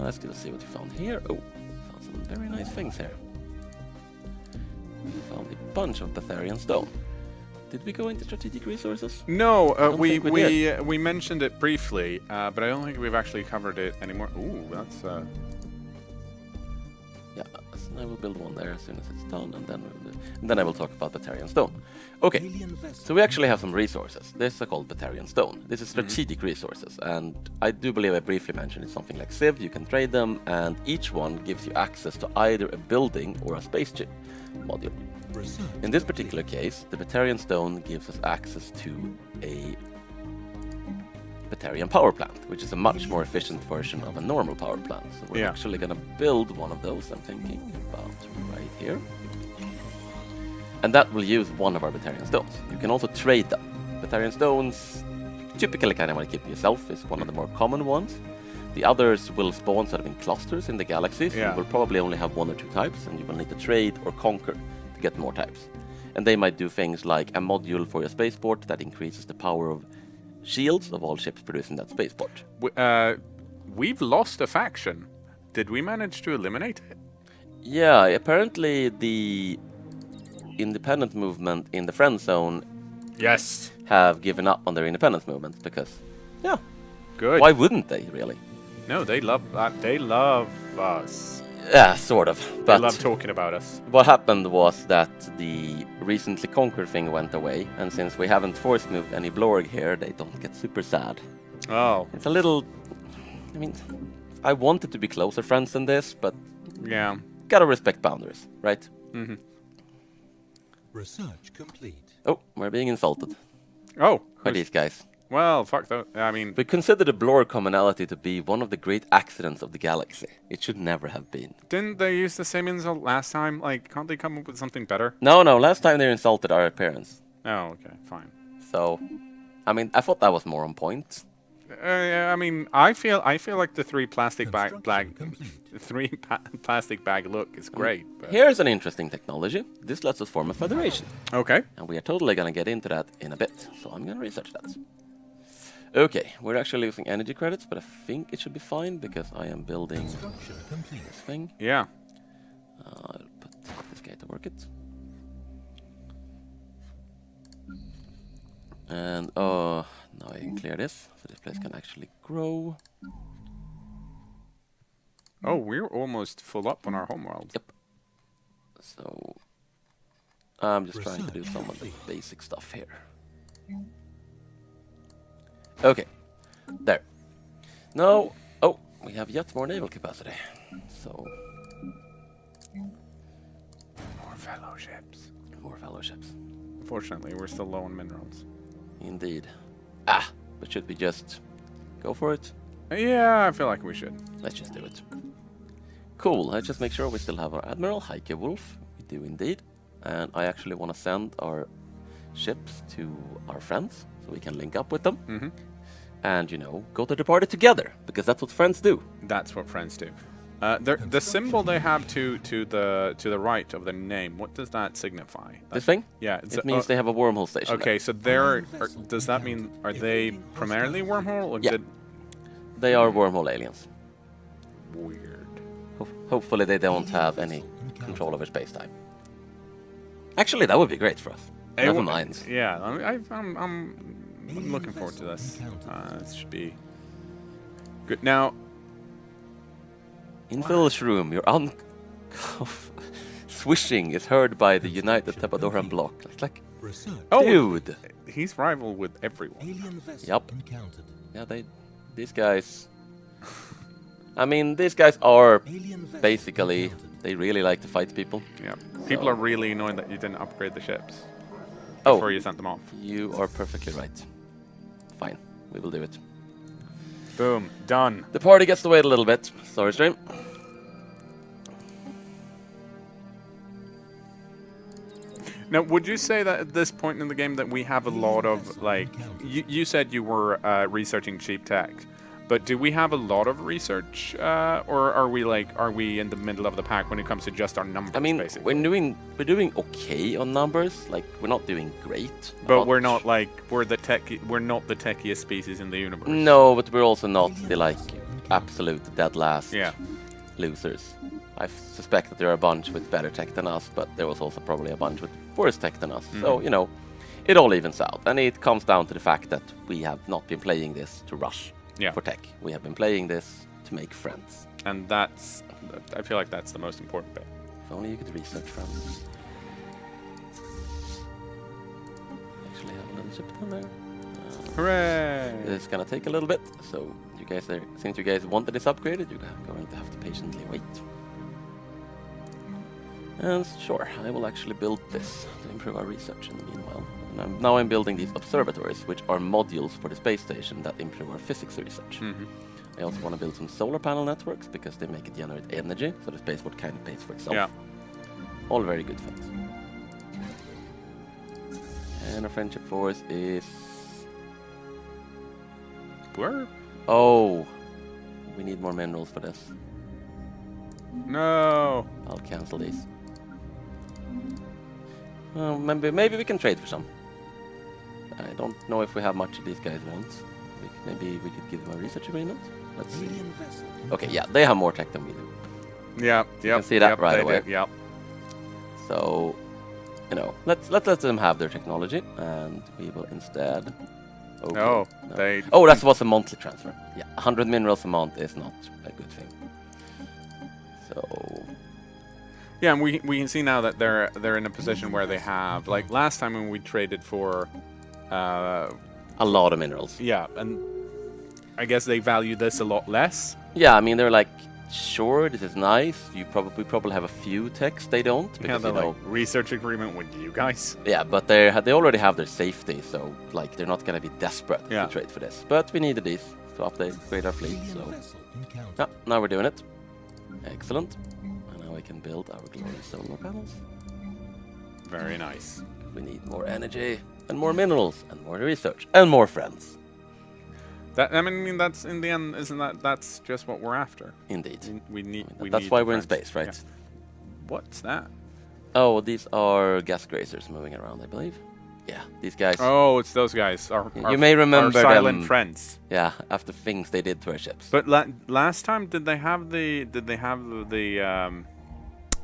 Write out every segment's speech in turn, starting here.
Let's go see what we found here. Oh, found some very nice things here. We found a bunch of Betharian stone. Did we go into strategic resources? No, we mentioned it briefly, but I don't think we've actually covered it anymore. Ooh, that's Yeah, so I will build one there as soon as it's done, and then I will talk about Betharian stone. Okay, so we actually have some resources. These are called Betharian stone. This is strategic resources, and I do believe I briefly mentioned it's something like Civ. You can trade them, and each one gives you access to either a building or a spaceship module. In this particular case, the Betharian stone gives us access to a Betharian power plant, which is a much more efficient version of a normal power plant. So we're actually going to build one of those, I'm thinking about right here. And that will use one of our Betharian stones. You can also trade them. Betharian stones, typically kind of want to keep yourself, is one of the more common ones. The others will spawn sort of in clusters in the galaxy, so you will probably only have one or two types, and you will need to trade or conquer to get more types. And they might do things like a module for your spaceport that increases the power of shields of all ships producing that spaceport. We've lost a faction. Did we manage to eliminate it? Yeah, apparently the independent movement in the friend zone have given up on their independence movements because, good. Why wouldn't they, really? No, they love they love us. Yeah, sort of. But they love talking about us. What happened was that the recently conquered thing went away, and since we haven't force moved any Blorg here, they don't get super sad. Oh. It's a little... I mean, I wanted to be closer friends than this, but... Yeah. Gotta respect boundaries, right? Mm-hmm. Research complete. Oh, we're being insulted. Oh. By these guys. Well, fuck that. I mean... We consider the Blorg commonality to be one of the great accidents of the galaxy. It should never have been. Didn't they use the same insult last time? Like, can't they come up with something better? No, last time they insulted our appearance. Oh, okay, fine. So, I mean, I thought that was more on point. I mean, I feel like the plastic bag look is great. But... Here's an interesting technology. This lets us form a federation. Okay. And we are totally gonna get into that in a bit. So I'm gonna research that. Okay, we're actually losing energy credits, but I think it should be fine because I am building this thing. Yeah. I'll put this guy to work it. And now I can clear this, so this place can actually grow. Oh, we're almost full up on our homeworld. Yep. So I'm just trying to do some of the basic stuff here. Okay, there. Now, we have yet more naval capacity. So more fellowships. More fellowships. Unfortunately, we're still low on minerals. Indeed. But should we just go for it? Yeah, I feel like we should. Let's just do it. Cool, let's just make sure we still have our Admiral, Heike Wolf. We do indeed. And I actually want to send our ships to our friends, so we can link up with them. Mm-hmm. And, go to the party together, because that's what friends do. That's what friends do. The symbol they have to the right of the name, what does that signify? This thing? Yeah. It means they have a wormhole station. Okay, so does that mean, are they primarily wormhole? Or they are wormhole aliens. Weird. Hopefully they don't have any control over space-time. Actually, that would be great for us. Never mind. Yeah, I'm looking forward to this. This should be good. Now, in Phil's room, your swishing is heard by the United Tepadoran block. It's like, dude, he's rival with everyone. Yup. Yeah, these guys. I mean, these guys are basically, they really like to fight people. Yeah. People are really annoyed that you didn't upgrade the ships before you sent them off. You are perfectly right. Fine, we will do it. Boom, done. The party gets to wait a little bit. Sorry, stream. Now, would you say that at this point in the game that we have a lot of, like, you said you were researching cheap tech, but do we have a lot of research, or are we in the middle of the pack when it comes to just our numbers? I mean, basically? we're doing okay on numbers. Like, we're not doing great. But we're not like we're not the techiest species in the universe. No, but we're also not the absolute dead last Yeah. losers. I suspect that there are a bunch with better tech than us, but there was also probably a bunch with worse tech than us. So, you know, it all evens out. And it comes down to the fact that we have not been playing this to rush for tech. We have been playing this to make friends. And that's, I feel like that's the most important bit. If only you could research friends. Actually have a little ship down there. Hooray! It's gonna take a little bit, so you guys are, since you guys wanted this upgraded, you're going to have to patiently wait. And sure, I will actually build this to improve our research in the meanwhile. And now I'm building these observatories, which are modules for the space station that improve our physics research. I also want to build some solar panel networks because they make it generate energy, so the spaceport kind of pays for itself. Yeah. All very good things. And our friendship force is... Where? Oh, we need more minerals for this. No. I'll cancel these. Maybe we can trade for some. I don't know if we have much of these guys want. Maybe we could give them a research agreement. Let's see. Okay, yeah, they have more tech than we do. Yeah, You can see that right away. Yeah. So, you know, let's let them have their technology, and we will instead. Okay, Oh, no. they. Oh, that was a monthly transfer. Yeah, 100 minerals a month is not a good thing. So. Yeah, and we can see now that they're in a position where they have, like last time when we traded for A lot of minerals. yeah, and I guess they value this a lot less. Yeah, I mean they're like, sure, this is nice. We probably have a few techs they don't Yeah, because the you know. like, research agreement with you guys. Yeah, but they already have their safety, so like they're not gonna be desperate Yeah. to trade for this. But we needed these to upgrade our fleet, so yeah, now we're doing it. Excellent. And now we can build our glorious solar panels. Very nice. We need more energy and more minerals and more research and more friends. That I mean that's in the end, isn't that's just what we're after? Indeed. We need. That's why we're in friends. space, right? Yeah. What's that? Oh, these are gas grazers moving around, I believe. Yeah, these guys. Oh, it's those guys. You may remember our silent them. friends. Yeah, after things they did to our ships. But last time, did they have the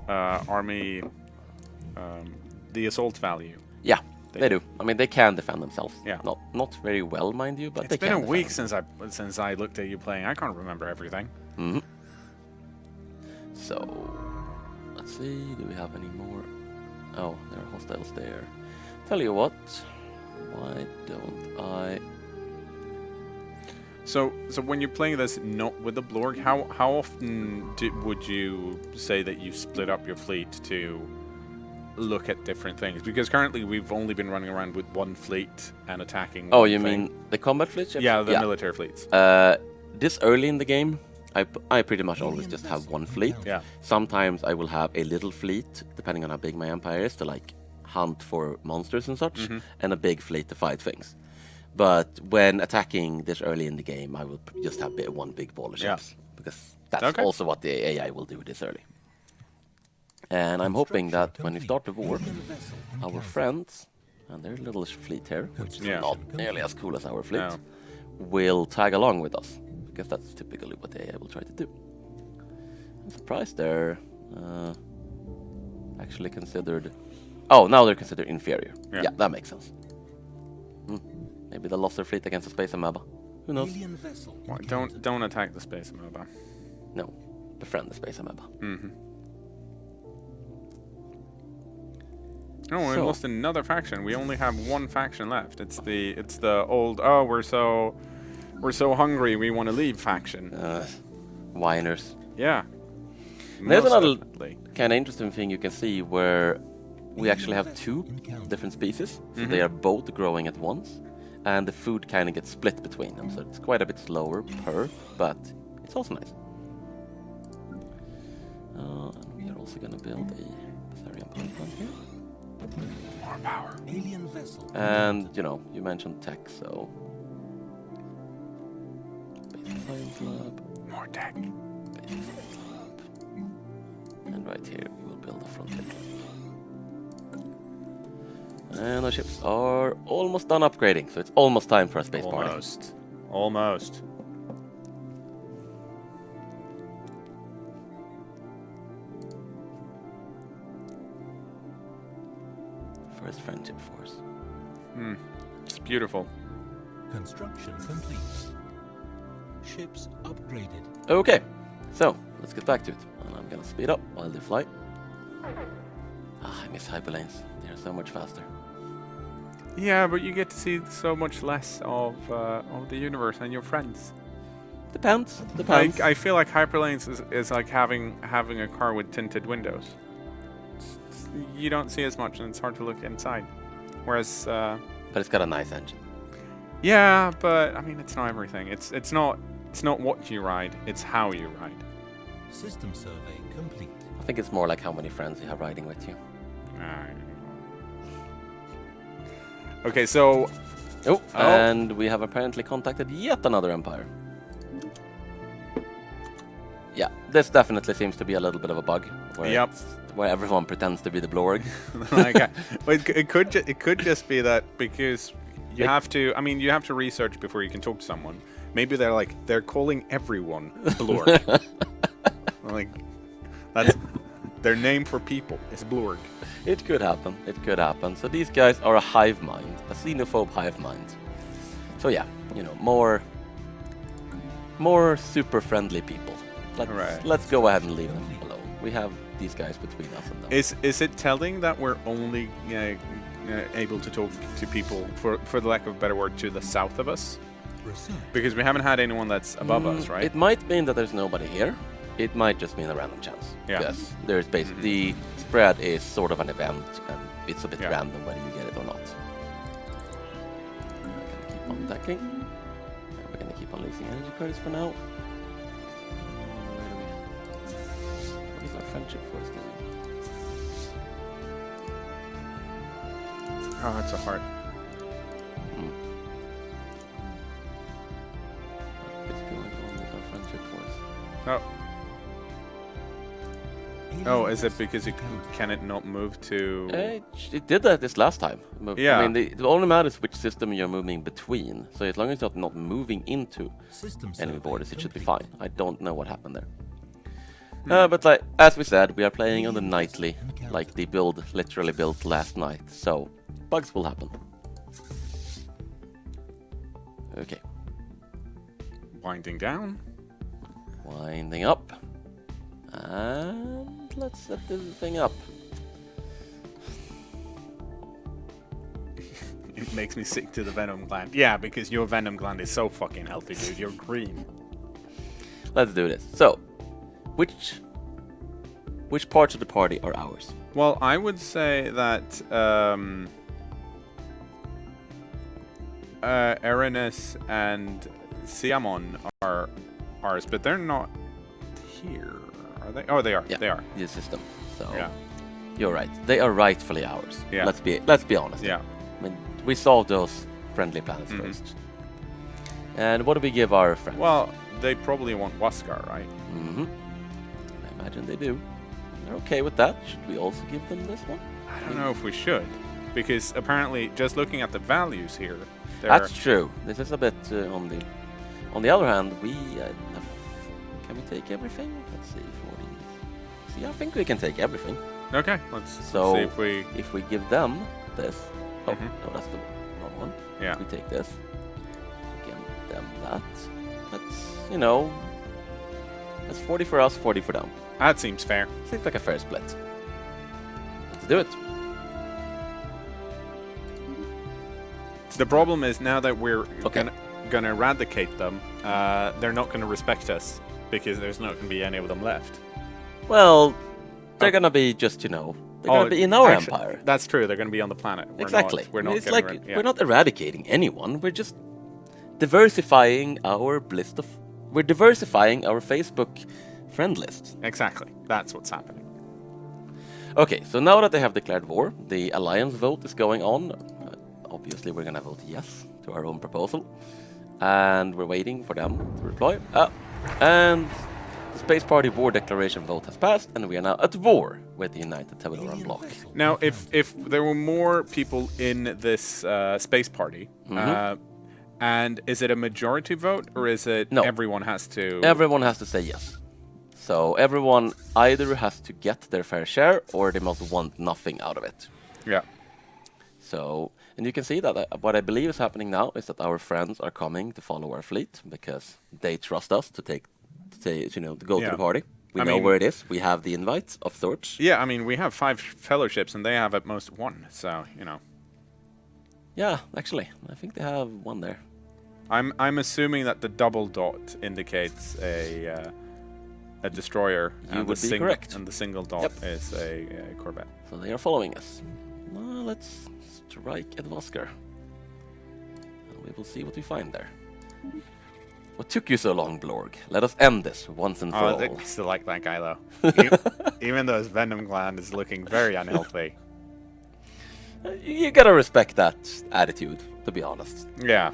army the assault value? Yeah, they do. I mean, they can defend themselves. Yeah. Not very well, mind you, but It's they been can. a defend week themselves. since I looked at you playing. I can't remember everything. Mhm. So, let's see. Do we have any more? Oh, there are hostiles there. Tell you what. Why don't I? So when you're playing this not with the Blorg, how often would you say that you split up your fleet to look at different things? Because currently we've only been running around with one fleet and attacking. Oh, one you thing. mean the combat fleet ships? Yeah, the military fleets. This early in the game, I pretty much always just have one fleet. Yeah. Sometimes I will have a little fleet, depending on how big my empire is, to like hunt for monsters and such, and a big fleet to fight things. But when attacking this early in the game, I will just have one big ball of ships, because that's also what the AI will do this early. And I'm hoping that when we start the war, our friends and their little fleet here, which is not nearly as cool as our fleet, will tag along with us, because that's typically what the AI will try to do. I'm surprised they're actually considered. Oh, now they're considered inferior. Yeah, that makes sense. Maybe they lost their fleet against a space amoeba. Who knows? Well, don't attack the space amoeba. No, befriend the space amoeba. Oh, we lost another faction. We only have one faction left. It's the old we're so hungry we want to leave faction. Whiners. Yeah. There's Most another definitely. kind of interesting thing you can see where we actually have two different species. So they are both growing at once, and the food kind of gets split between them. So it's quite a bit slower per, but it's also nice. And we are also going to build a Betharian power plant here. More power. Alien vessel. And, you know, you mentioned tech, so... Basic science lab. More tech. Basic science lab. And right here we will build a frontier lab. And our ships are almost done upgrading, so it's almost time for a space party. Almost. First friendship force. It's beautiful. Construction complete. Ships upgraded. Okay, so let's get back to it. And I'm gonna speed up while they fly. I miss hyperlanes. They're so much faster. Yeah, but you get to see so much less of the universe and your friends. Depends. I feel like hyperlanes is like having a car with tinted windows. You don't see as much, and it's hard to look inside. Whereas, But it's got a nice engine. yeah, but I mean, it's not everything. It's not what you ride. It's how you ride. System survey complete. I think it's more like how many friends you have riding with you. Okay, so. Oh, and we have apparently contacted yet another empire. Yeah, this definitely seems to be a little bit of a bug. Where everyone pretends to be the Blorg. Okay, well, it could just be that because you have to. I mean, you have to research before you can talk to someone. Maybe they're calling everyone Blorg. Like that's their name for people is Blorg. It could happen. It could happen. So these guys are a hive mind, a xenophobe hive mind. So yeah, you know, more super friendly people. Let's go ahead and leave them alone. We have these guys between us and them. Is it telling that we're only able to talk to people, for the lack of a better word, to the south of us? Because we haven't had anyone that's above us, right? It might mean that there's nobody here. It might just mean a random chance. Yeah. Yes, there's basically the spread is sort of an event, and it's a bit random whether you get it or not. We're gonna keep on attacking. And we're gonna keep on losing energy credits for now. What is our friendship force doing? Oh, that's a heart. What is going on with our friendship force? Oh. Oh, is it because can it not move to? It did that this last time. Yeah. I mean, the only matter is which system you're moving between. So as long as you're not moving into enemy borders, it should be fine. I don't know what happened there. But like as we said, we are playing on the nightly, like the build literally built last night. So bugs will happen. Okay. Winding down. Winding up. And let's set this thing up. It makes me sick to the venom gland. Yeah, because your venom gland is so fucking healthy, dude. You're green. Let's do this. So, which parts of the party are ours? Well, I would say that Erinus and Siamon are ours, but they're not here, are they? Oh, they are. Yeah, they are. The system. So Yeah. you're right. They are rightfully ours. Yeah. Let's be honest. Yeah. I mean, we solved those friendly planets first. And what do we give our friends? Well, they probably want Waskar, right? I imagine they do. They're okay with that. Should we also give them this one? I don't know if we should, because apparently, just looking at the values here, That's true. This is a bit on the. On the other hand, we can we take everything? Let's see, 40. See, I think we can take everything. Okay, let's see if we give them this. Oh no, that's the wrong one. Yeah. We take this. We give them that. That's 40 for us, 40 for them. That seems fair. Seems like a fair split. Let's do it. The problem is now that we're Okay. gonna eradicate them, they're not gonna respect us because there's not gonna be any of them left. Well, they're gonna be just, they're gonna be in our empire. That's true. They're gonna be on the planet. Exactly. We're not It's getting like rid- we're not eradicating anyone. We're just diversifying our list of. We're diversifying our Facebook friend list. Exactly. That's what's happening. Okay, so now that they have declared war, the alliance vote is going on. Obviously, we're gonna vote yes to our own proposal, and we're waiting for them to reply. And the Space Party war declaration vote has passed, and we are now at war with the United Tabuloran bloc. Now, if there were more people in this space party, and is it a majority vote or is it No. everyone has to? Everyone has to say yes. So everyone either has to get their fair share or they must want nothing out of it. Yeah. So, and you can see that what I believe is happening now is that our friends are coming to follow our fleet because they trust us to to go to the party. We know where it is. We have the invites of sorts. Yeah, I mean, we have 5 fellowships, and they have at most 1. So, Yeah, actually, I think they have 1 there. I'm assuming that the double dot indicates a destroyer. You would be correct. And the single dot is a corvette. So they are following us. Well, let's strike at Vosker. And we will see what we find there. What took you so long, Blorg? Let us end this once and for all. I still like that guy, though. Even though his venom gland is looking very unhealthy. You gotta respect that attitude, to be honest. Yeah.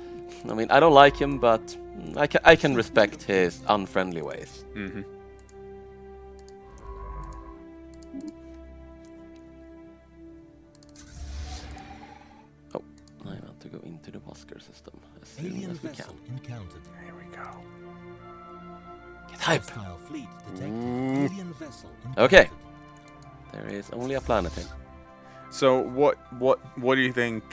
I mean, I don't like him, but I can respect his unfriendly ways. Mm-hmm. Oh, I want to go into the Vosker system as soon as we can. Encountered. Here we go. Get hype! Hostile fleet detected. Alien vessel Okay. encountered. There is only a planet here. So what do you think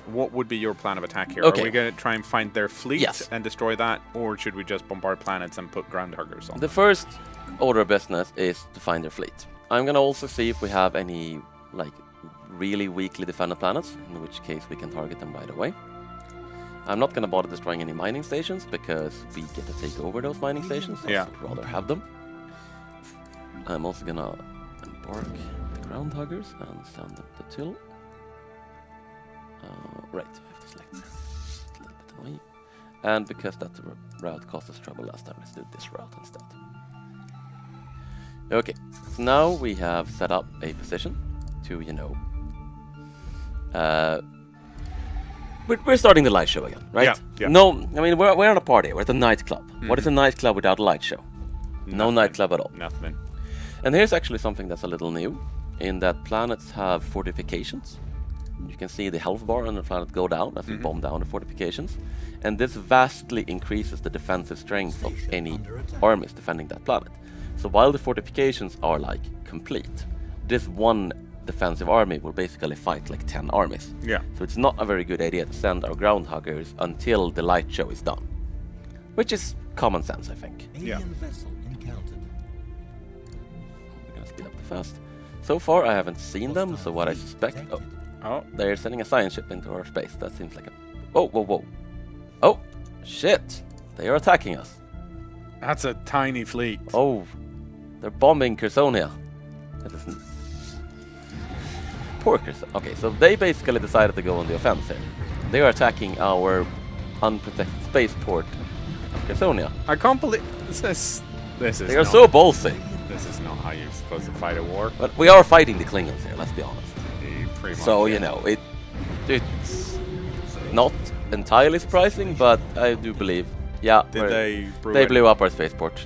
what would be your plan of attack here? Okay. Are we going to try and find their fleet Yes. and destroy that, or should we just bombard planets and put ground huggers on? The first order of business is to find their fleet. I'm gonna also see if we have any really weakly defended planets, in which case we can target them right away. I'm not gonna bother destroying any mining stations because we get to take over those mining stations. Yeah. I'd rather have them. I'm also gonna embark the ground huggers and send them to Till. Right, I have to select there. A little bit annoying. And because that route caused us trouble last time, let's do this route instead. Okay, so now we have set up a position to, we're starting the light show again, right? Yeah, yeah. No, I mean, we're at a party, we're at a nightclub. What is a nightclub without a light show? No Nothing. nightclub at all. Nothing. And here's actually something that's a little new, in that planets have fortifications. You can see the health bar on the planet go down as we bomb down the fortifications. And this vastly increases the defensive strength of any armies defending that planet. So while the fortifications are complete, this one defensive army will basically fight 10 armies. Yeah. So it's not a very good idea to send our ground huggers until the light show is done. Which is common sense, I think. Alien vessel encountered. We're gonna speed up the fast. So far I haven't seen them, so what I suspect... Oh, they're sending a science ship into our space. That seems like a... Oh, whoa, whoa. Oh, shit. They are attacking us. That's a tiny fleet. Oh, they're bombing Carlssonia. That isn't... Poor Carlsson. Okay, so they basically decided to go on the offense here. They are attacking our unprotected spaceport of Carlssonia. I can't believe this is. They are so ballsy. This is not how you're supposed to fight a war. But we are fighting the Klingons here, let's be honest. Pretty much, So, yeah. it's not entirely surprising, but I do believe, yeah, Did they they blew up our spaceport.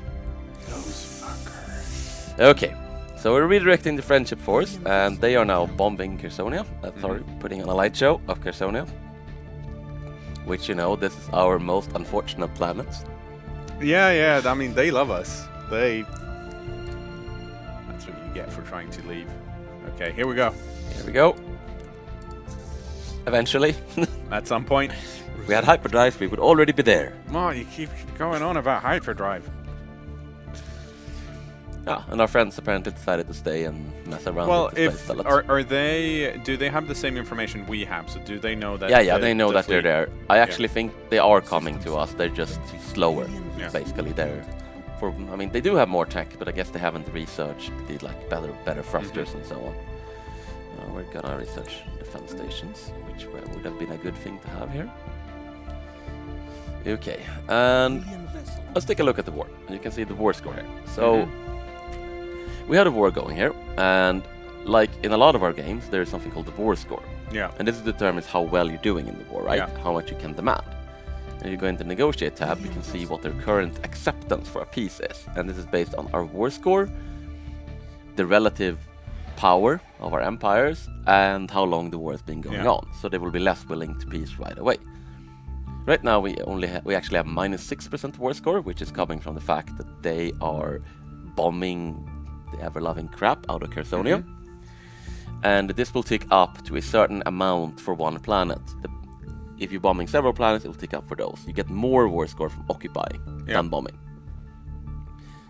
Those fuckers. Okay, so we're redirecting the friendship force, and they are now bombing Carlssonia. Sorry, putting on a light show of Carlssonia. Which, this is our most unfortunate planet. Yeah. I mean, they love us. That's what you get for trying to leave. Okay, here we go. Here we go. Eventually. At some point. If we had hyperdrive, we would already be there. Oh, you keep going on about hyperdrive. Yeah, and our friends apparently decided to stay and mess around Well, with the space pellets. do they have the same information we have? So do they know that? Yeah, they know that they're fleet- there. I actually think they are coming to us. They're just slower, Yeah. basically. They do have more tech, but I guess they haven't researched the better thrusters and so on. We're gonna research defense stations, which would have been a good thing to have here. Okay, and Alien vessel. let's take a look at the war. You can see the war score here. So we had a war going here, and like in a lot of our games, there is something called the war score. Yeah. And this determines how well you're doing in the war, right? Yeah. How much you can demand. And you go into negotiate tab, you can see what their current acceptance for a peace is. And this is based on our war score, the relative power of our empires, and how long the war has been going on. So they will be less willing to peace right away. Right now we actually have -6% war score, which is coming from the fact that they are bombing the ever-loving crap out of Carlssonia. and this will tick up to a certain amount for one planet. If you're bombing several planets, it will tick up for those. You get more war score from occupying than bombing.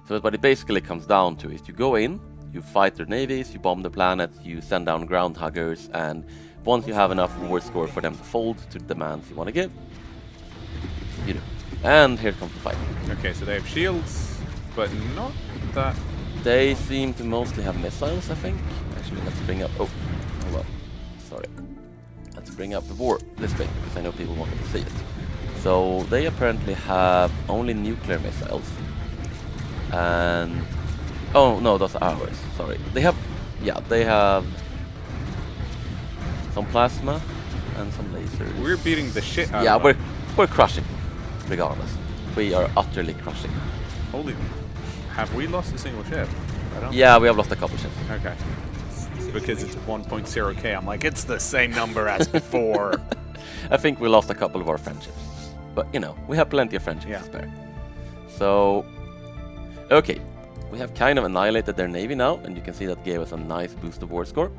So what it basically comes down to is you go in, you fight their navies, you bomb the planet, you send down ground huggers, and once you have enough war score for them to fold to the demands you want to give, you do. And here comes the fight. Okay, so they have shields, but not that. They seem to mostly have missiles, I think. Actually, let's bring up... Oh, hold on. Sorry. Let's bring up the war this bit, because I know people wanted to see it. So, they apparently have only nuclear missiles. And... Oh, no, those are ours. Sorry. They have... Yeah, they have... some plasma and some lasers. We're beating the shit out Yeah, of them. we're crushing. Regardless. We are utterly crushing. Holy... Have we lost a single ship? I don't Yeah, we have lost a couple ships. Okay. It's because it's 1.0k. I'm like, it's the same number as before. I think we lost a couple of our friendships. But, you know, we have plenty of friendships to spare. So, okay. We have kind of annihilated their navy now, and you can see that gave us a nice boost of war score.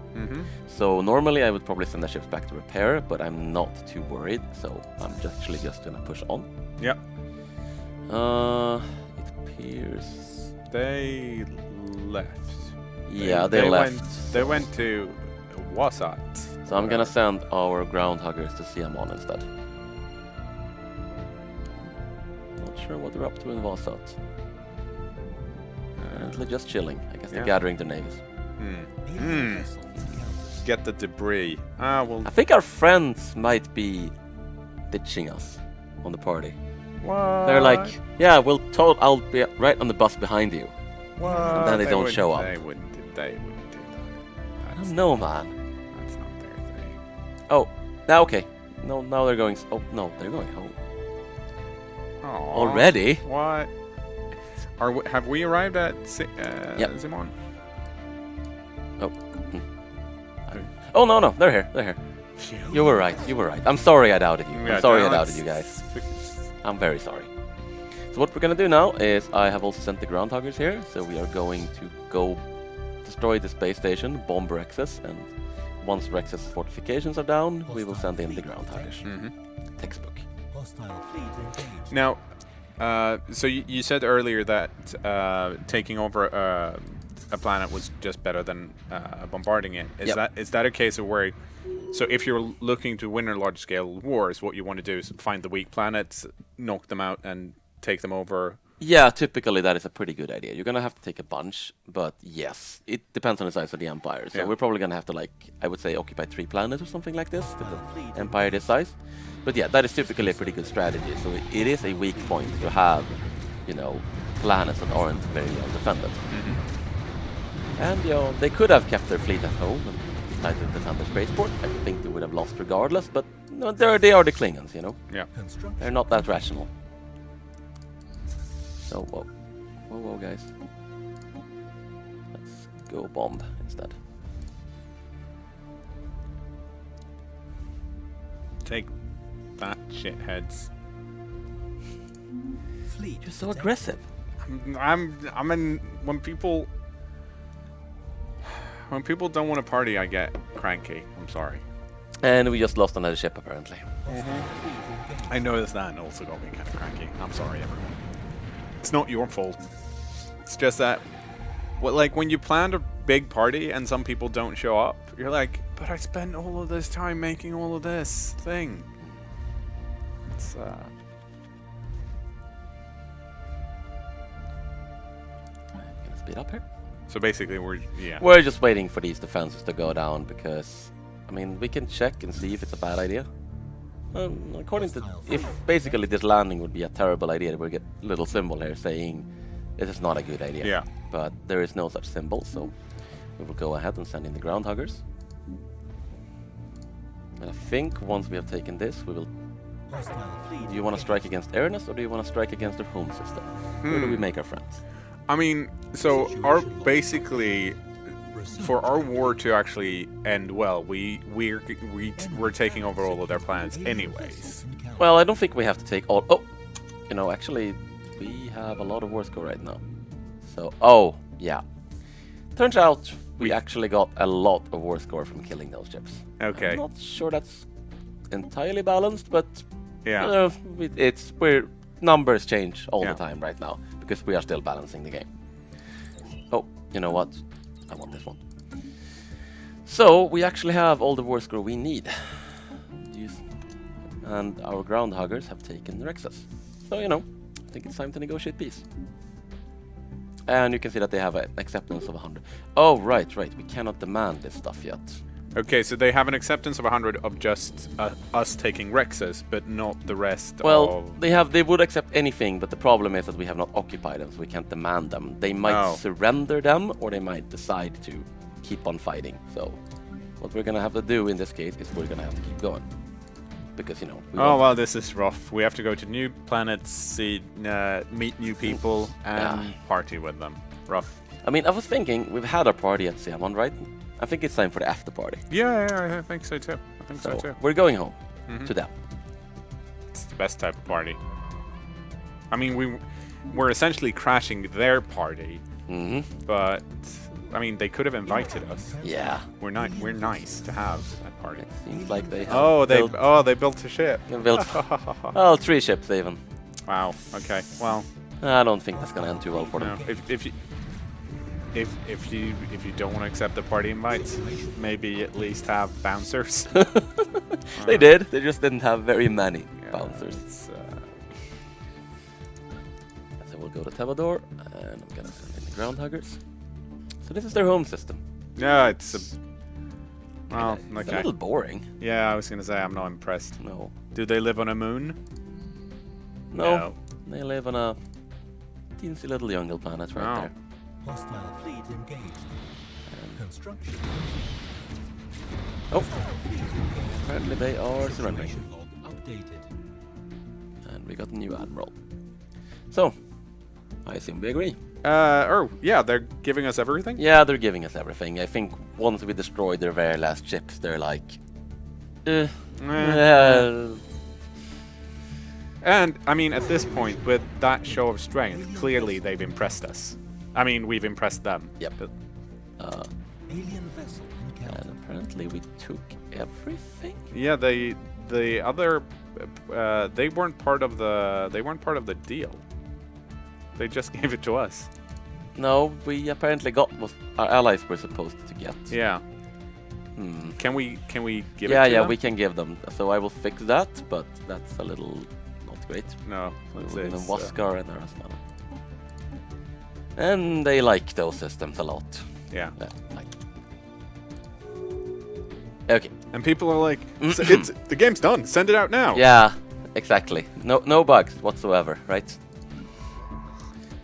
So, normally I would probably send the ships back to repair, but I'm not too worried. So, I'm actually just gonna push on. Yep. It appears... They left. Yeah, they left. They went to Wasat. So I'm gonna send our ground huggers to Siamon instead. Not sure what they're up to in Vasat. Apparently just chilling. I guess they're gathering their navies. Get the debris. Ah, well. I think our friends might be ditching us on the party. What? They're like, yeah, I'll be right on the bus behind you. What? And then they don't show up. They wouldn't do that. I don't know, man. That's not their thing. Oh, now okay. No, now they're going. Oh no, they're going home Aww. already. What? Have we arrived at Simon? Oh. Oh no, they're here. They're here. You were right. I'm sorry I doubted you. I'm sorry I doubted you guys. I'm very sorry. So what we're gonna do now is I have also sent the ground huggers here, so we are going to go destroy the space station, bomb Rexus, and once Rexus fortifications are down, we will send in the ground huggers. Textbook. Now, so you said earlier that taking over a planet was just better than bombarding it. Is that a case of where? So if you're looking to win a large-scale wars, what you want to do is find the weak planets, knock them out, and take them over. Yeah, typically that is a pretty good idea. You're gonna have to take a bunch, but yes, it depends on the size of the empire. So we're probably gonna have to, like, I would say, occupy 3 planets or something like this, with the empire this size. But yeah, that is typically a pretty good strategy. So it is a weak point to have, you know, planets that aren't very well defended. And you know, they could have kept their fleet at home and decided to defend the spaceport. I think they would have lost regardless. But no, they are the Klingons, you know. Yeah. They're not that rational. So, whoa, guys. Let's go bomb instead. Take that, shitheads. You're so aggressive. I'm in when people don't want to party, I get cranky. I'm sorry. And we just lost another ship, apparently. I noticed that and also got me kind of cranky. I'm sorry, everyone. It's not your fault. It's just that, like, when you planned a big party and some people don't show up, you're like, but I spent all of this time making all of this thing. It's, Gonna speed up here. So basically, we're just waiting for these defenses to go down because, I mean, we can check and see if it's a bad idea. According to, if basically this landing would be a terrible idea, we'll get a little symbol here saying this is not a good idea. Yeah. But there is no such symbol, so we will go ahead and send in the ground huggers. And I think once we have taken this, we will. Do you want to strike against Airness or do you want to strike against their home system? Where do we make our friends? I mean, so our basically. For our war to actually end well, we're taking over all of their planets anyways. Well, I don't think we have to take all. Oh, you know, actually, we have a lot of war score right now. So, oh yeah. Turns out we actually got a lot of war score from killing those ships. Okay. I'm not sure that's entirely balanced, but Yeah. numbers change all Yeah. the time right now because we are still balancing the game. Oh, you know what? I want this one. So we actually have all the war score we need. And our ground huggers have taken Rexus. So, I think it's time to negotiate peace. And you can see that they have an acceptance of 100. Oh, right. We cannot demand this stuff yet. Okay, so they have an acceptance of 100 of just us taking Rexus, but not the rest Well, of... they would accept anything, but the problem is that we have not occupied them, so we can't demand them. They might surrender them, or they might decide to keep on fighting. So, what we're gonna have to do in this case is we're gonna have to keep going. Because, well, this is rough. We have to go to new planets, see, meet new people, and party with them. Rough. I mean, I was thinking, we've had our party at Siamon, right? I think it's time for the after party. Yeah, I think so too. We're going home to them. It's the best type of party. I mean, we're essentially crashing their party, but I mean, they could have invited us. Yeah, we're nice to have that party. Seems like they. They built a ship. They built 3 ships even. Wow. Okay. Well, I don't think that's gonna end too well for them. No, if you don't want to accept the party invites, maybe at least have bouncers. They did. They just didn't have very many bouncers. So we'll go to Tevador, and I'm gonna send in the ground huggers. So this is their home system. Yeah, it's a little boring. Yeah, I was gonna say I'm not impressed. No. Do they live on a moon? No. They live on a teensy little jungle planet right there. Hostile fleet engaged. Construction. Oh. Apparently they are surrendering. Log updated. And we got a new admiral. So, I assume we agree. Yeah, they're giving us everything? Yeah, they're giving us everything. I think once we destroyed their very last ships, they're like... And, I mean, at this point, with that show of strength, clearly they've impressed us. I mean, we've impressed them. Yep. Alien vessel encountered. And apparently we took everything? Yeah, they weren't part of the deal. They just gave it to us. No, we apparently got what our allies were supposed to get. Yeah. Can we give it to them? Yeah, we can give them. So I will fix that, but that's a little not great. No. So we're Waskar and Erasmana. And they like those systems a lot. Yeah. Okay. And people are like, the game's done. Send it out now. Yeah, exactly. No bugs whatsoever, right?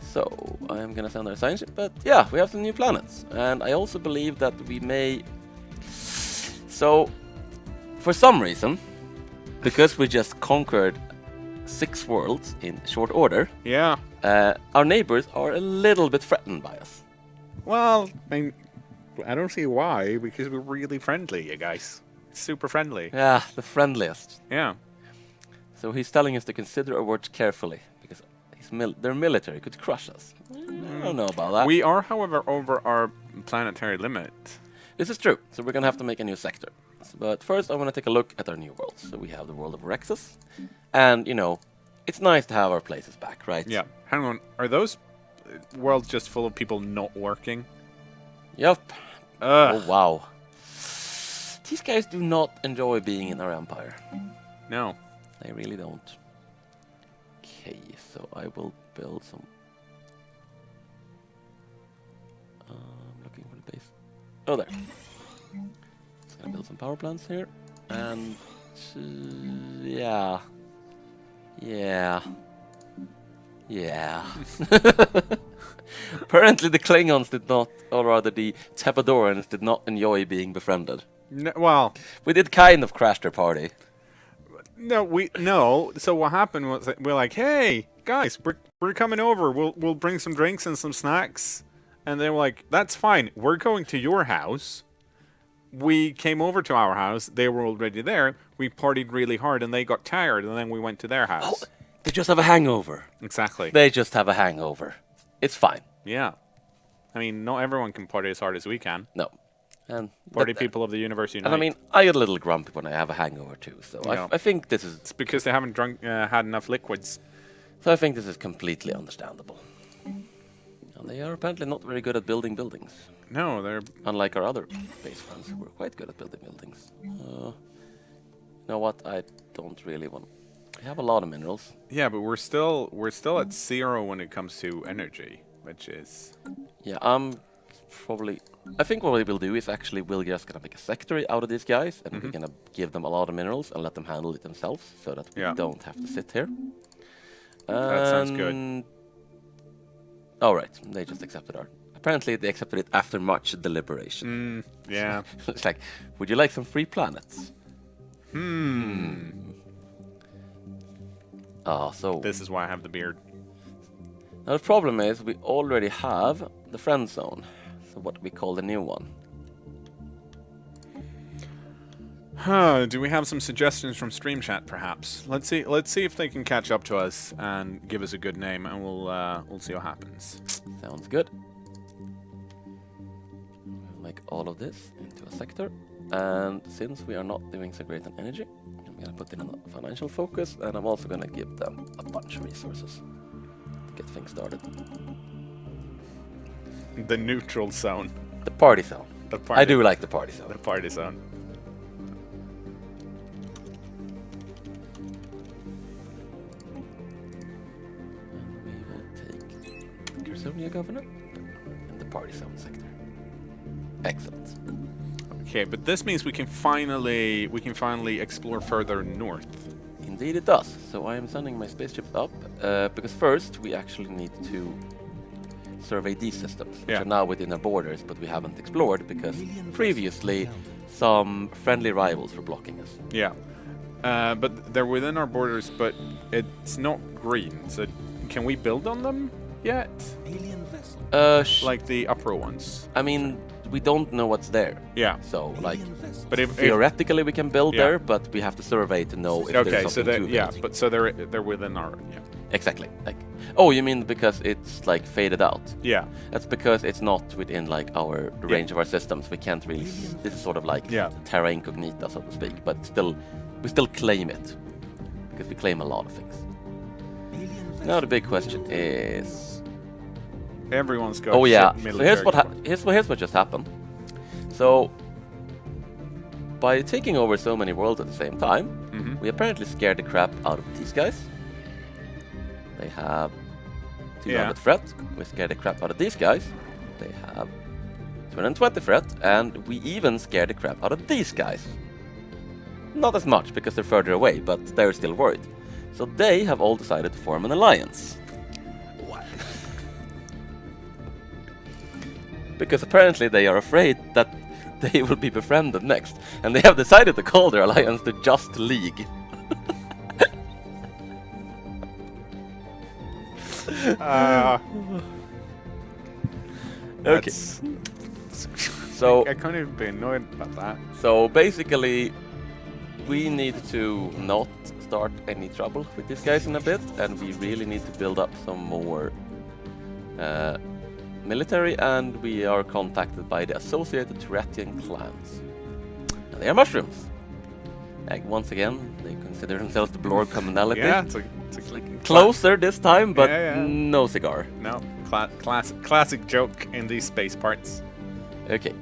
So I'm gonna send our science ship, but yeah, we have some new planets, and I also believe that we may. So, for some reason, because we just conquered 6 worlds in short order, Yeah. Our neighbors are a little bit threatened by us. Well, I don't see why, because we're really friendly, you guys. Super friendly. Yeah, the friendliest. Yeah. So he's telling us to consider our words carefully, because their military could crush us. I don't know about that. We are, however, over our planetary limit. This is true, so we're gonna have to make a new sector. But first I want to take a look at our new worlds. So we have the world of Rexus, and it's nice to have our places back, right? Yeah. Hang on, are those worlds just full of people not working? Yep. Ugh. Oh wow. These guys do not enjoy being in our empire. No. They really don't. Okay, so I will build some... I'm looking for the base. Oh, there. Just gonna build some power plants here. And... yeah. Apparently the Klingons did not, or rather the Tepidorans did not enjoy being befriended. No, well... We did kind of crash their party. No. So what happened was that we're like, hey, guys, we're coming over. We'll bring some drinks and some snacks. And they were like, that's fine. We're going to your house. We came over to our house. They were already there. We partied really hard and they got tired. And then we went to their house. Oh, they just have a hangover. Exactly. They just have a hangover. It's fine. Yeah. I mean, not everyone can party as hard as we can. No. And Party but- people of the universe unite. And I mean, I get a little grumpy when I have a hangover too. So Yeah. I think this is it's because they haven't had enough liquids. completely understandable. And they are apparently not very good at building buildings, No, they're unlike our other base friends who were quite good at building buildings. You know what? I don't really want. We have a lot of minerals. yeah, but we're still at 0 when it comes to energy, which is Yeah, probably. I think what we will do is actually we're just gonna make a sector out of these guys, and we're gonna give them a lot of minerals and let them handle it themselves, so that we Yeah. don't have to sit here. That sounds good. All right, they just accepted our. Apparently, they accepted it after much deliberation. yeah. It's like, would you like some free planets? So This is why I have the beard. now the problem is we already have the friend zone. So what do we call the new one? Do we have some suggestions from Stream Chat, perhaps? Let's see if they can catch up to us and give us a good name, and we'll see what happens. Sounds good. We'll make all of this into a sector. And since we are not doing so great on energy, I'm going to put in a financial focus, and I'm also going to give them a bunch of resources to get things started. The neutral zone. The party zone. The party, I do like the party zone. the party zone. And we will take Carlsson Governor in the party zone sector. Excellent. Okay, but this means we can finally explore further north. Indeed it does. So I am sending my spaceships up, because first we actually need to survey these systems, which Yeah. are now within our borders, but we haven't explored because previously some friendly rivals were blocking us. Yeah. But they're within our borders, but it's not green. So can we build on them yet? Alien vessel. Like the upper ones? I mean, we don't know what's there. Yeah. So, like, Alien vessel. But if theoretically we can build Yeah. there, but we have to survey to know if okay, there's so something to yeah, build. but so they're within our Exactly. Like, oh, you mean because it's like faded out? yeah. That's because it's not within like the range of our systems. We can't really. This is sort of like Yeah. terra incognita, so to speak. But still, we still claim it because we claim a lot of things. Alien vessel. Now the big question is. Everyone's got. Oh yeah. shit So military here's what just happened. So by taking over so many worlds at the same time, Mhm. we apparently scared the crap out of these guys. They have 200 Yeah. threat. We scared the crap out of these guys. They have 220 threat, and we even scared the crap out of these guys. Not as much because they're further away, but they're still worried. So they have all decided to form an alliance. Because apparently they are afraid that they will be befriended next, and they have decided to call their alliance the Just League. Okay. That's- So I can't even be annoyed about that. So basically, we need to not start any trouble with these guys in a bit, and we really need to build up some more military, and we are contacted by the associated Turatian clans. And they are mushrooms. Like, once again, they consider themselves the Blorg commonality. Yeah, it's like Closer this time, but Yeah, yeah. no cigar. No, classic joke in these space parts. Okay.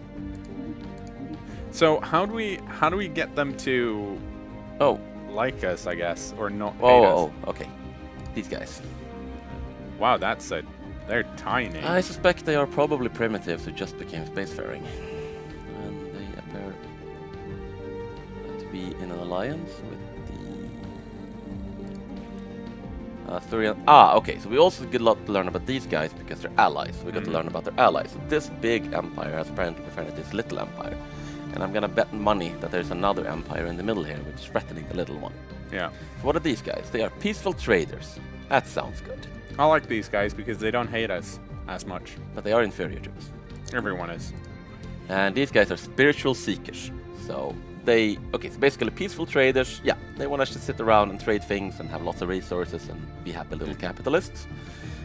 So how do we get them to Oh. like us? I guess, or not? hate Oh, us? oh, okay. These guys. Wow, they're tiny. I suspect they are probably primitives who just became spacefaring. And they appear to be in an alliance with the Thurian. Okay, so we also get a lot to learn about these guys because they're allies. We got to learn about their allies. So this big empire has apparently befriended this little empire. And I'm gonna bet money that there's another empire in the middle here which is threatening the little one. Yeah, So what are these guys? They are peaceful traders. That sounds good. I like these guys because they don't hate us as much. But they are inferior to us. Everyone is. And these guys are spiritual seekers. So so basically peaceful traders, yeah, they want us to sit around and trade things and have lots of resources and be happy little capitalists.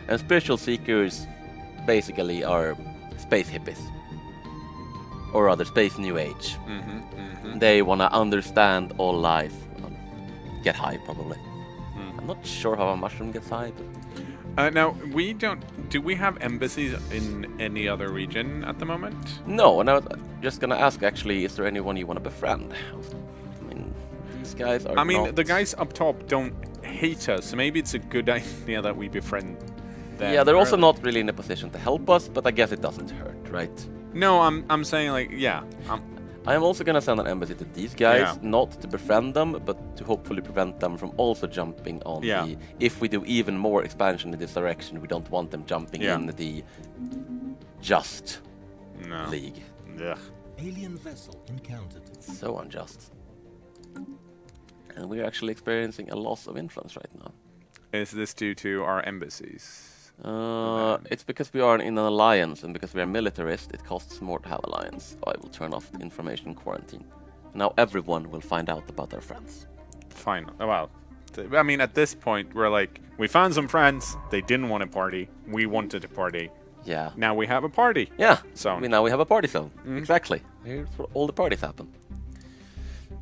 And spiritual seekers basically are space hippies, or rather space new age. They want to understand all life, get high probably. I'm not sure how a mushroom gets high, but Now, we don't... Do we have embassies in any other region at the moment? no. And I was just gonna ask, actually, is there anyone you want to befriend? I mean, these guys are. I mean, not... the guys up top don't hate us, so maybe it's a good idea that we befriend them. Yeah, they're also early. not really in a position to help us, but I guess it doesn't hurt, right? No, I'm saying, like, yeah. I am also gonna send an embassy to these guys, Yeah. not to befriend them, but to hopefully prevent them from also jumping on the... If we do even more expansion in this direction, we don't want them jumping in the just league. Ugh. Alien vessel encountered. So unjust. And we're actually experiencing a loss of influence right now. Is this due to our embassies? It's because we are in an alliance, and because we are militarist, it costs more to have alliance. I will turn off the information quarantine. Now everyone will find out about their friends. Fine. Well, I mean, at this point, we're like, we found some friends. They didn't want a party. We wanted a party. Yeah. Now we have a party. Yeah. Zone. I mean, now we have a party zone. Exactly. Here's where all the parties happen. I'm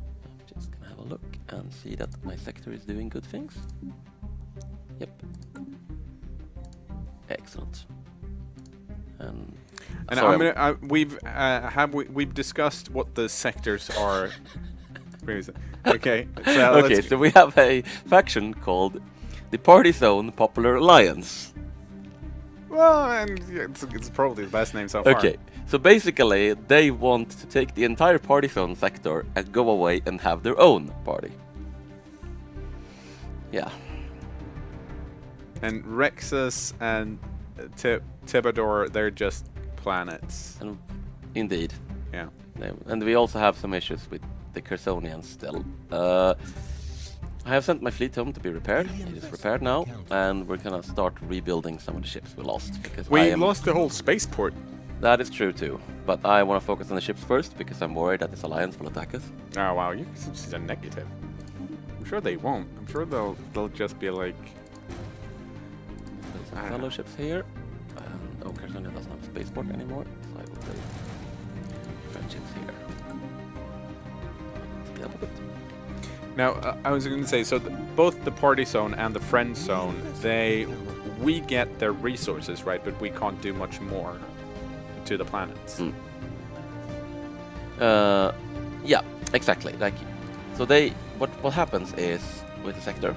just gonna have a look and see that my sector is doing good things. Yep. Excellent. And sorry, we've discussed what the sectors are. Okay. So okay, so we have a faction called the Party Zone Popular Alliance. Well, and it's probably the best name so far. Okay, so basically they want to take the entire Party Zone sector and go away and have their own party. Yeah. And Rexus and Tibador, they're just planets. And indeed. Yeah. And we also have some issues with the Carlssonians still. I have sent my fleet home to be repaired. It is repaired now, and we're gonna start rebuilding some of the ships we lost. Because we lost the whole spaceport. That is true too, but I want to focus on the ships first because I'm worried that this alliance will attack us. Oh wow, you see a negative. I'm sure they won't. I'm sure they'll just be like. There's some fellowships here. Oh, Carlsson doesn't have a spaceport anymore, so I will build friendships here. Speed up a bit. Now, I was going to say, so both the party zone and the friend zone, we get their resources, right? But we can't do much more to the planets. Yeah, exactly. Like, so what happens is with the sector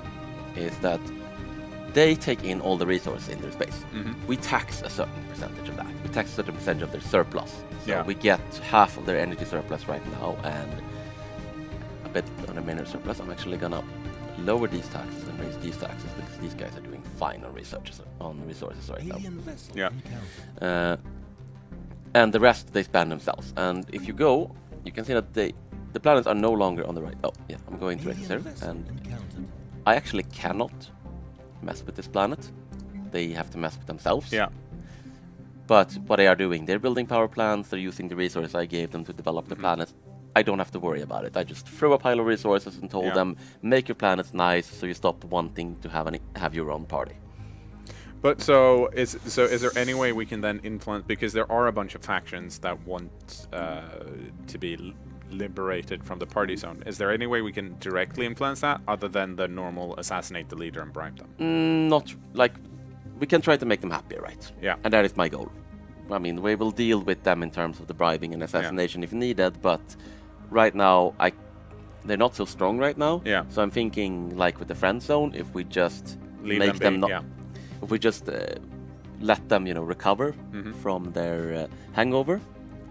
is that they take in all the resources in their space. We tax a certain percentage of that. We tax a certain percentage of their surplus. So we get half of their energy surplus right now and a bit on a minor surplus. I'm actually gonna lower these taxes and raise these taxes because these guys are doing fine on resources right now. Yeah. And the rest they spend themselves. And if you go, you can see that the planets are no longer on the right. Oh, yeah, I'm going to Rexus here, and I actually cannot mess with this planet. They have to mess with themselves. Yeah. But what they are doing, they're building power plants, they're using the resources I gave them to develop the planets. I don't have to worry about it. I just threw a pile of resources and told them, make your planets nice so you stop wanting to have your own party. But so is there any way we can then influence, because there are a bunch of factions that want to be liberated from the party zone. Is there any way we can directly influence that other than the normal assassinate the leader and bribe them? Not like we can try to make them happier, right? Yeah. And that is my goal. I mean, we will deal with them in terms of the bribing and assassination if needed, but right now they're not so strong right now. Yeah. So I'm thinking like with the friend zone, if we just make them not, if we just let them, recover from their hangover,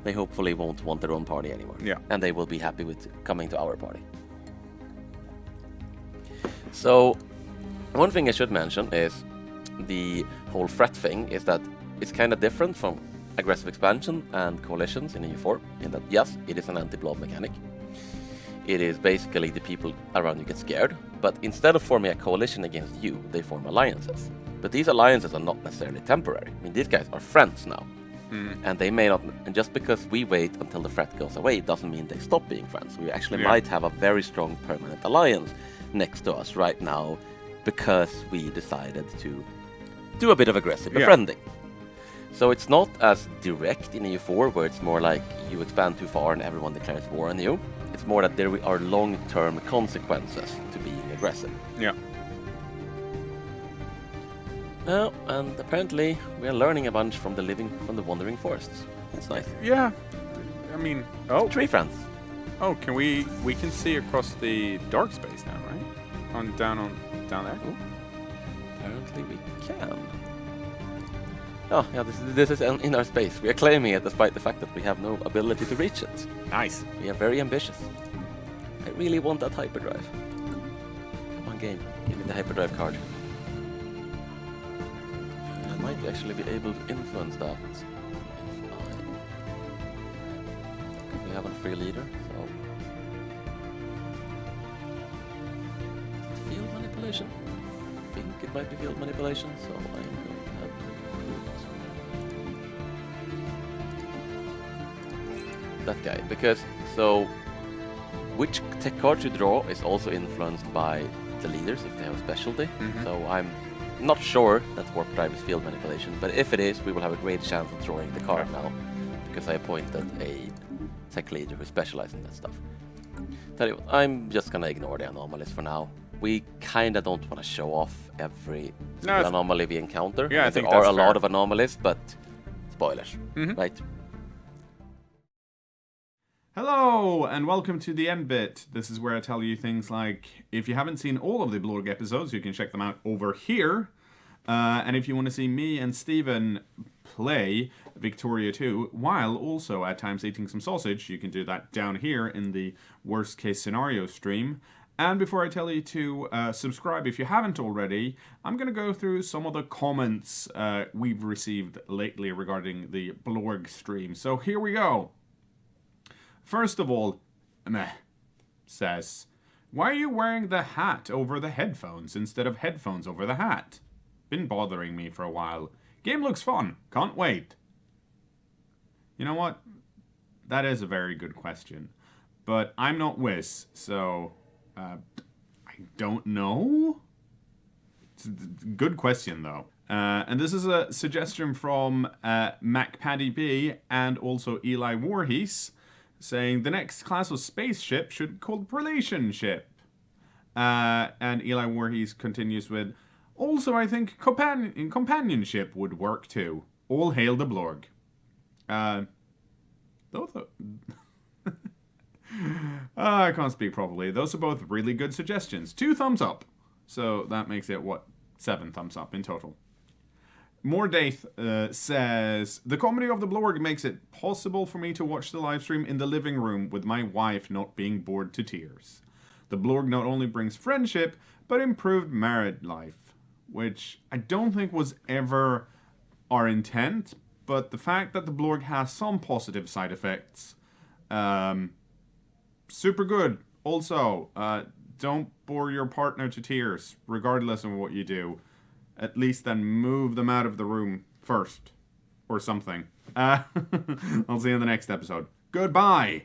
they hopefully won't want their own party anymore. Yeah. And they will be happy with coming to our party. So one thing I should mention is the whole threat thing is that it's kind of different from aggressive expansion and coalitions in EU4 in that, yes, it is an anti-blob mechanic. It is basically the people around you get scared, but instead of forming a coalition against you, they form alliances. But these alliances are not necessarily temporary. I mean, these guys are friends now. And they may not, and just because we wait until the threat goes away doesn't mean they stop being friends. We actually might have a very strong permanent alliance next to us right now because we decided to do a bit of aggressive befriending. So it's not as direct in EU4, where it's more like you expand too far and everyone declares war on you. It's more that there are long-term consequences to being aggressive. Yeah. Oh, and apparently we are learning a bunch from the Wandering Forests. That's nice. Yeah. I mean, oh. Tree friends. Oh, can we can see across the dark space now, right? Down there. Ooh. Apparently we can. Oh, yeah, this is in our space. We are claiming it despite the fact that we have no ability to reach it. Nice. We are very ambitious. I really want that hyperdrive. Come on, game. Give me the hyperdrive card. I might actually be able to influence that. We have a free leader, so... Field manipulation? I think it might be field manipulation, so I am going to have that guy, because so which tech card you draw is also influenced by the leaders if they have a specialty. So I'm not sure that warp drive is field manipulation, but if it is, we will have a great chance of drawing the card now, because I appointed a tech leader who specializes in that stuff. Tell you what, I'm just gonna ignore the anomalies for now. We kinda don't want to show off every anomaly we encounter. Yeah, I think there are that's a fair. lot of anomalies, but spoilers, right? Hello, and welcome to the end bit. This is where I tell you things like, if you haven't seen all of the Blorg episodes, you can check them out over here. And if you want to see me and Steven play Victoria 2, while also at times eating some sausage, you can do that down here in the worst case scenario stream. And before I tell you to subscribe if you haven't already, I'm going to go through some of the comments we've received lately regarding the Blorg stream. So here we go. First of all, Meh says, why are you wearing the hat over the headphones instead of headphones over the hat? Been bothering me for a while. Game looks fun. Can't wait. You know what? That is a very good question. But I'm not Wiz, so I don't know. It's a good question, though. And this is a suggestion from MacPaddyB and also Eli Warhees, saying the next class of spaceship should be called Relationship. And Eli Warhees continues with, also I think companionship would work too. All hail the Blorg. I can't speak properly. Those are both really good suggestions. 2 thumbs up. So that makes it, 7 thumbs up in total. Mordaith says, the comedy of the Blorg makes it possible for me to watch the livestream in the living room with my wife not being bored to tears. The Blorg not only brings friendship, but improved married life, which I don't think was ever our intent, but the fact that the Blorg has some positive side effects, super good. Also, don't bore your partner to tears, regardless of what you do. At least then move them out of the room first. Or something. I'll see you in the next episode. Goodbye!